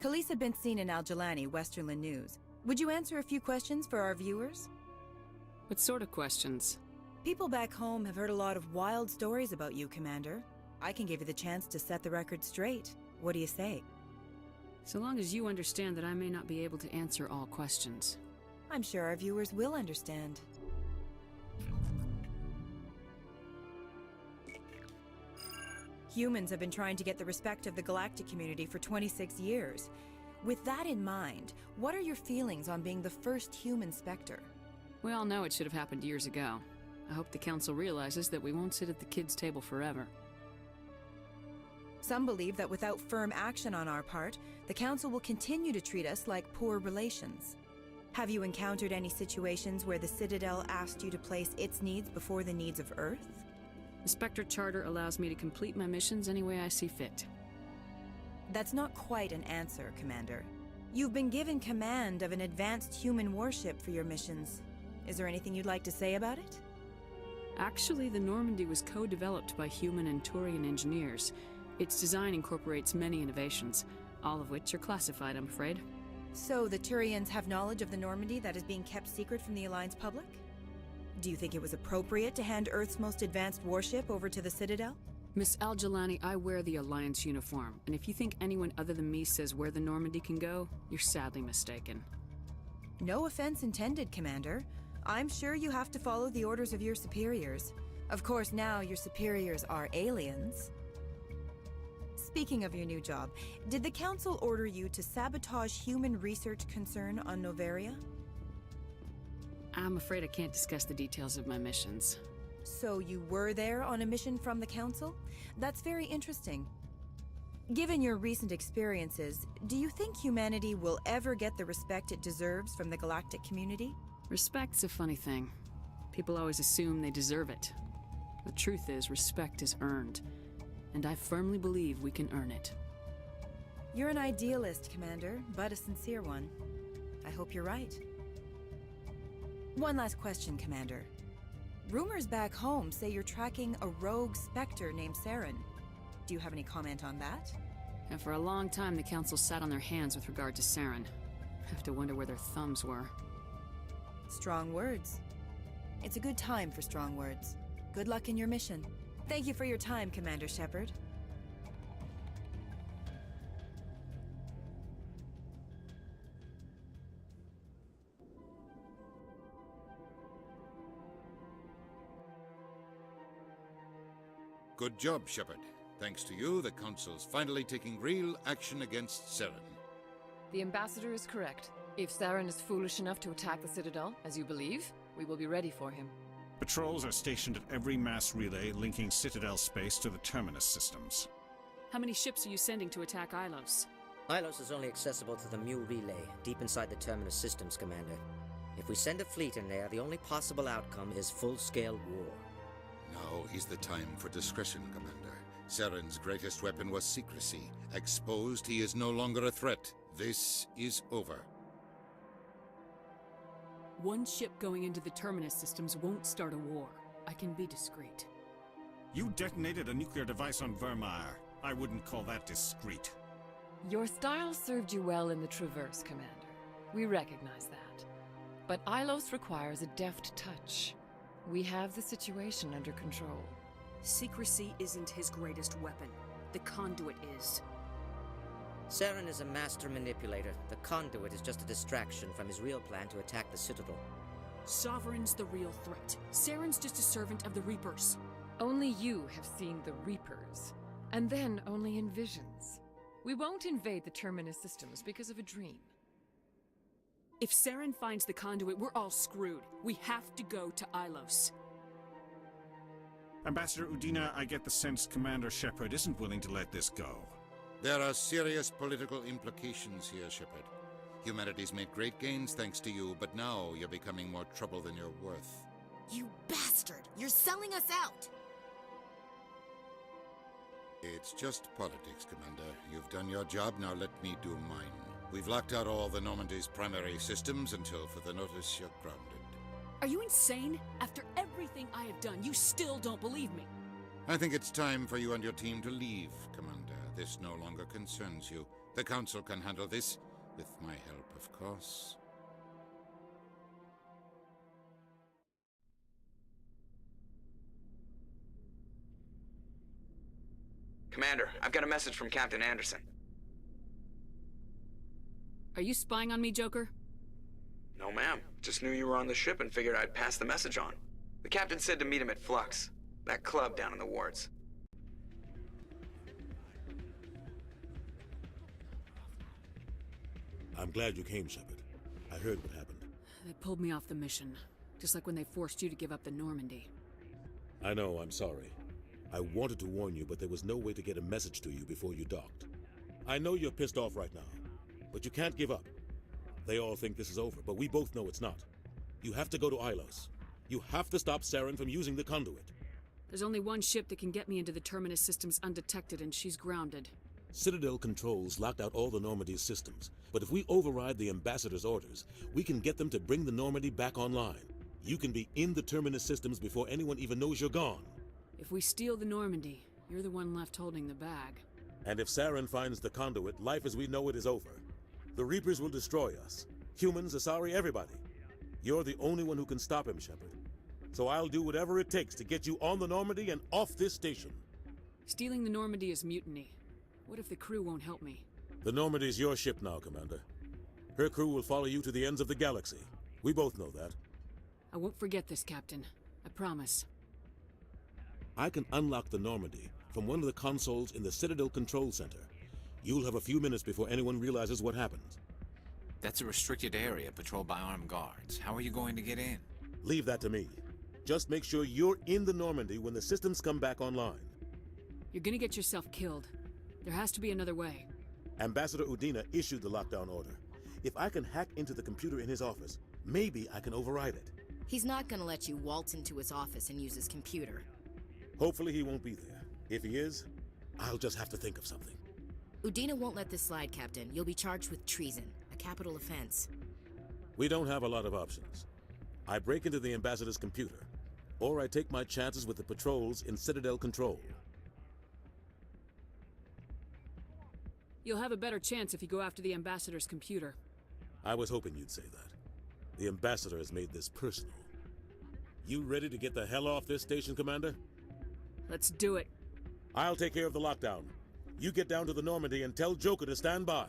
Police have been seen in Al-Jalani, Westerland News. Would you answer a few questions for our viewers? What sort of questions? People back home have heard a lot of wild stories about you, Commander. I can give you the chance to set the record straight. What do you say? So long as you understand that I may not be able to answer all questions. I'm sure our viewers will understand. Humans have been trying to get the respect of the galactic community for 26 years. With that in mind, what are your feelings on being the first human Spectre? We all know it should have happened years ago. I hope the Council realizes that we won't sit at the kids' table forever. Some believe that without firm action on our part, the Council will continue to treat us like poor relations. Have you encountered any situations where the Citadel asked you to place its needs before the needs of Earth? The Spectre Charter allows me to complete my missions any way I see fit. That's not quite an answer, Commander. You've been given command of an advanced human warship for your missions. Is there anything you'd like to say about it? Actually, the Normandy was co-developed by human and Turian engineers. Its design incorporates many innovations, all of which are classified, I'm afraid. So the Turians have knowledge of the Normandy that is being kept secret from the Alliance public? Do you think it was appropriate to hand Earth's most advanced warship over to the Citadel? Miss Al-Jalani, I wear the Alliance uniform, and if you think anyone other than me says where the Normandy can go, you're sadly mistaken. No offense intended, Commander. I'm sure you have to follow the orders of your superiors. Of course, now your superiors are aliens. Speaking of your new job, did the Council order you to sabotage human research concern on Noveria? I'm afraid I can't discuss the details of my missions. So you were there on a mission from the Council? That's very interesting. Given your recent experiences, do you think humanity will ever get the respect it deserves from the galactic community? Respect's a funny thing. People always assume they deserve it. The truth is, respect is earned. And I firmly believe we can earn it. You're an idealist, Commander, but a sincere one. I hope you're right. One last question, Commander. Rumors back home say you're tracking a rogue Spectre named Saren. Do you have any comment on that? And for a long time, the Council sat on their hands with regard to Saren. I have to wonder where their thumbs were. Strong words. It's a good time for strong words. Good luck in your mission. Thank you for your time, Commander Shepard. Good job, Shepard. Thanks to you, the Council's finally taking real action against Saren. The Ambassador is correct. If Saren is foolish enough to attack the Citadel, as you believe, we will be ready for him. Patrols are stationed at every mass relay linking Citadel space to the Terminus systems. How many ships are you sending to attack Ilos? Ilos is only accessible to the Mu relay, deep inside the Terminus systems, Commander. If we send a fleet in there, the only possible outcome is full-scale war. Now is the time for discretion, Commander. Saren's greatest weapon was secrecy. Exposed, he is no longer a threat. This is over. One ship going into the Terminus systems won't start a war. I can be discreet. You detonated a nuclear device on Vermeer. I wouldn't call that discreet. Your style served you well in the Traverse, Commander. We recognize that. But Ilos requires a deft touch. We have the situation under control. Secrecy isn't his greatest weapon. The conduit is. Saren is a master manipulator. The conduit is just a distraction from his real plan to attack the Citadel. Sovereign's the real threat. Saren's just a servant of the Reapers. Only you have seen the Reapers, and then only in visions. We won't invade the Terminus systems because of a dream. If Saren finds the conduit, we're all screwed. We have to go to Ilos. Ambassador Udina, I get the sense Commander Shepard isn't willing to let this go. There are serious political implications here, Shepard. Humanity's made great gains thanks to you, but now you're becoming more trouble than you're worth. You bastard! You're selling us out! It's just politics, Commander. You've done your job, now let me do mine. We've locked out all the Normandy's primary systems until further notice you're grounded. Are you insane? After everything I have done, you still don't believe me. I think it's time for you and your team to leave, Commander. This no longer concerns you. The Council can handle this, with my help, of course. Commander, I've got a message from Captain Anderson. Are you spying on me, Joker? No, ma'am. Just knew you were on the ship and figured I'd pass the message on. The captain said to meet him at Flux, that club down in the wards. I'm glad you came, Shepard. I heard what happened. They pulled me off the mission, just like when they forced you to give up the Normandy. I know, I'm sorry. I wanted to warn you, but there was no way to get a message to you before you docked. I know you're pissed off right now, but you can't give up. They all think this is over, but we both know it's not. You have to go to Ilos. You have to stop Saren from using the conduit. There's only one ship that can get me into the Terminus systems undetected, and she's grounded. Citadel controls locked out all the Normandy's systems, but if we override the Ambassador's orders, we can get them to bring the Normandy back online. You can be in the Terminus systems before anyone even knows you're gone. If we steal the Normandy, you're the one left holding the bag. And if Saren finds the conduit, life as we know it is over. The Reapers will destroy us. Humans, Asari, everybody. You're the only one who can stop him, Shepard. So I'll do whatever it takes to get you on the Normandy and off this station. Stealing the Normandy is mutiny. What if the crew won't help me? The Normandy's your ship now, Commander. Her crew will follow you to the ends of the galaxy. We both know that. I won't forget this, Captain. I promise. I can unlock the Normandy from one of the consoles in the Citadel Control Center. You'll have a few minutes before anyone realizes what happened. That's a restricted area patrolled by armed guards. How are you going to get in? Leave that to me. Just make sure you're in the Normandy when the systems come back online. You're gonna get yourself killed. There has to be another way. Ambassador Udina issued the lockdown order. If I can hack into the computer in his office, maybe I can override it. He's not gonna let you waltz into his office and use his computer. Hopefully he won't be there. If he is, I'll just have to think of something. Udina won't let this slide, Captain. You'll be charged with treason, a capital offense. We don't have a lot of options. I break into the Ambassador's computer, or I take my chances with the patrols in Citadel Control. You'll have a better chance if you go after the Ambassador's computer. I was hoping you'd say that. The Ambassador has made this personal. You ready to get the hell off this station, Commander? Let's do it. I'll take care of the lockdown. You get down to the Normandy and tell Joker to stand by.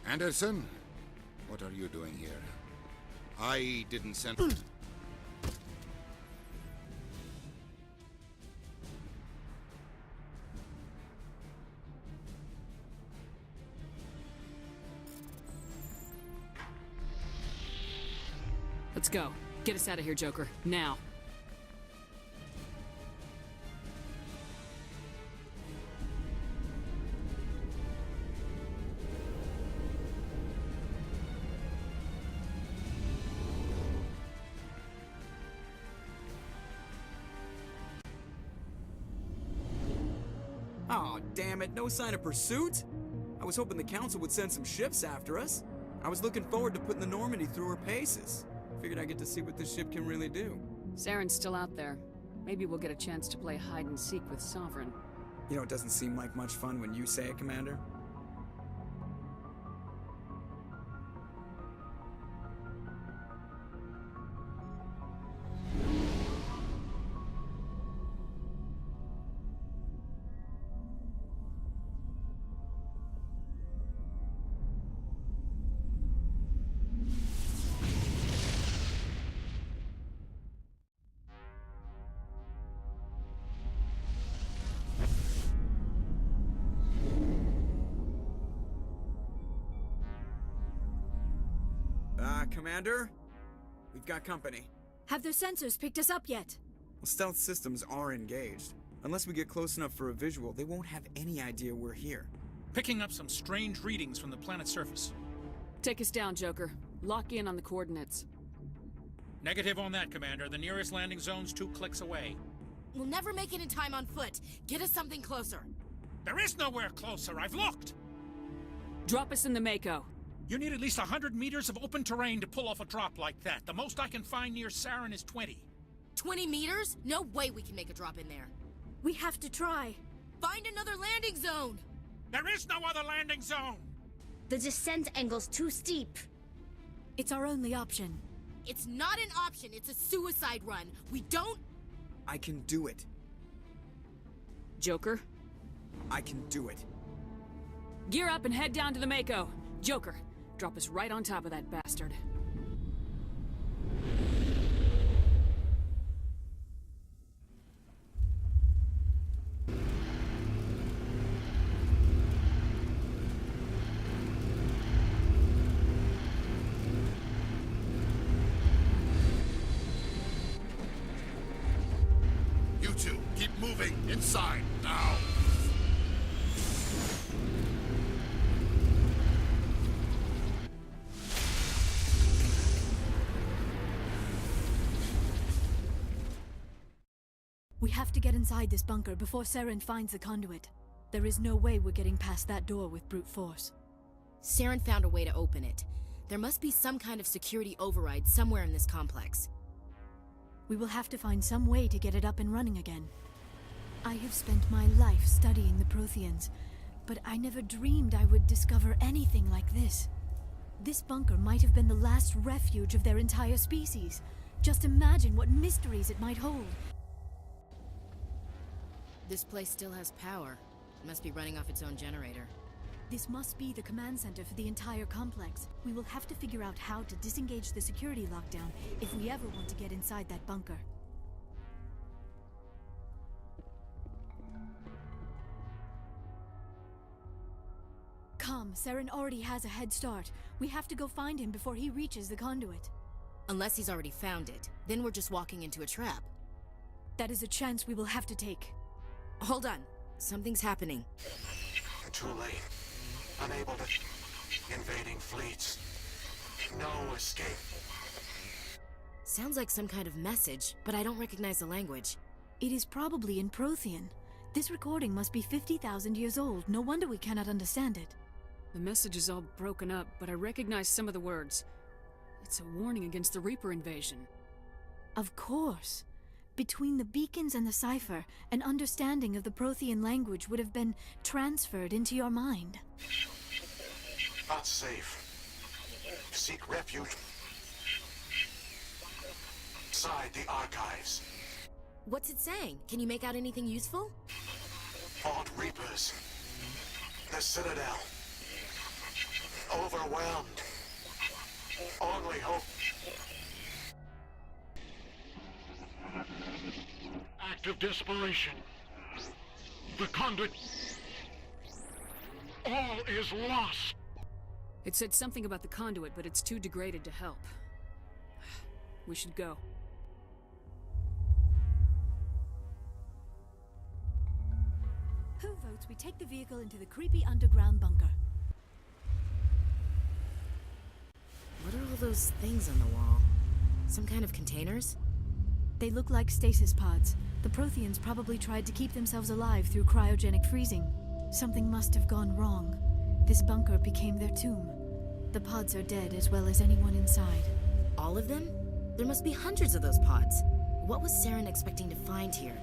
Anderson? What are you doing here? I didn't send... Let's go. Get us out of here, Joker. Now. Oh, damn it, no sign of pursuit? I was hoping the Council would send some ships after us. I was looking forward to putting the Normandy through her paces. Figured I'd get to see what this ship can really do. Saren's still out there. Maybe we'll get a chance to play hide and seek with Sovereign. You know, it doesn't seem like much fun when you say it, Commander. Commander? We've got company. Have their sensors picked us up yet? Well, stealth systems are engaged. Unless we get close enough for a visual, they won't have any idea we're here. Picking up some strange readings from the planet's surface. Take us down, Joker. Lock in on the coordinates. Negative on that, Commander. The nearest landing zone's 2 clicks away. We'll never make it in time on foot. Get us something closer. There is nowhere closer. I've looked. Drop us in the Mako. You need at least 100 meters of open terrain to pull off a drop like that. The most I can find near Saren is 20. 20 meters? No way we can make a drop in there. We have to try. Find another landing zone! There is no other landing zone! The descent angle's too steep. It's our only option. It's not an option, it's a suicide run. We don't... I can do it. Joker, I can do it. gear up and head down to the Mako. Joker, drop us right on top of that bastard. You two, keep moving inside now. We have to get inside this bunker before Saren finds the conduit. There is no way we're getting past that door with brute force. Saren found a way to open it. There must be some kind of security override somewhere in this complex. We will have to find some way to get it up and running again. I have spent my life studying the Protheans, but I never dreamed I would discover anything like this. This bunker might have been the last refuge of their entire species. Just imagine what mysteries it might hold. This place still has power. It must be running off its own generator. This must be the command center for the entire complex. We will have to figure out how to disengage the security lockdown if we ever want to get inside that bunker. Come, Saren already has a head start. We have to go find him before he reaches the conduit. Unless he's already found it. Then we're just walking into a trap. That is a chance we will have to take. Hold on. Something's happening. Too late. Unable to... Invading fleets. No escape. Sounds like some kind of message, but I don't recognize the language. It is probably in Prothean. This recording must be 50,000 years old. No wonder we cannot understand it. The message is all broken up, but I recognize some of the words. It's a warning against the Reaper invasion. Of course. Between the beacons and the cipher, an understanding of the Prothean language would have been transferred into your mind. Not safe. Seek refuge inside the archives. What's it saying? Can you make out anything useful? Fought Reapers. The Citadel. Overwhelmed. Only hope. Act of desperation. The conduit. All is lost. It said something about the conduit, but it's too degraded to help. We should go. Who votes we take the vehicle into the creepy underground bunker? What are all those things on the wall? Some kind of containers? They look like stasis pods. The Protheans probably tried to keep themselves alive through cryogenic freezing. Something must have gone wrong. This bunker became their tomb. The pods are dead as well as anyone inside. All of them? There must be hundreds of those pods. What was Saren expecting to find here?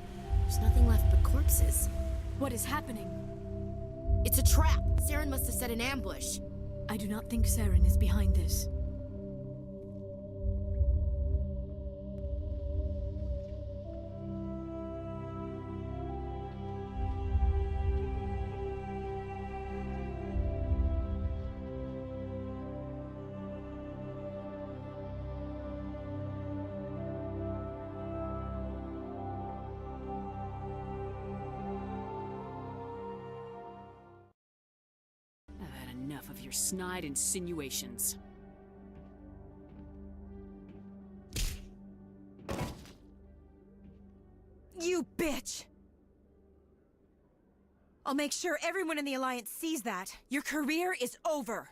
There's nothing left but corpses. What is happening? It's a trap! Saren must have set an ambush. I do not think Saren is behind this. I've had enough of your snide insinuations. You bitch! I'll make sure everyone in the Alliance sees that. Your career is over.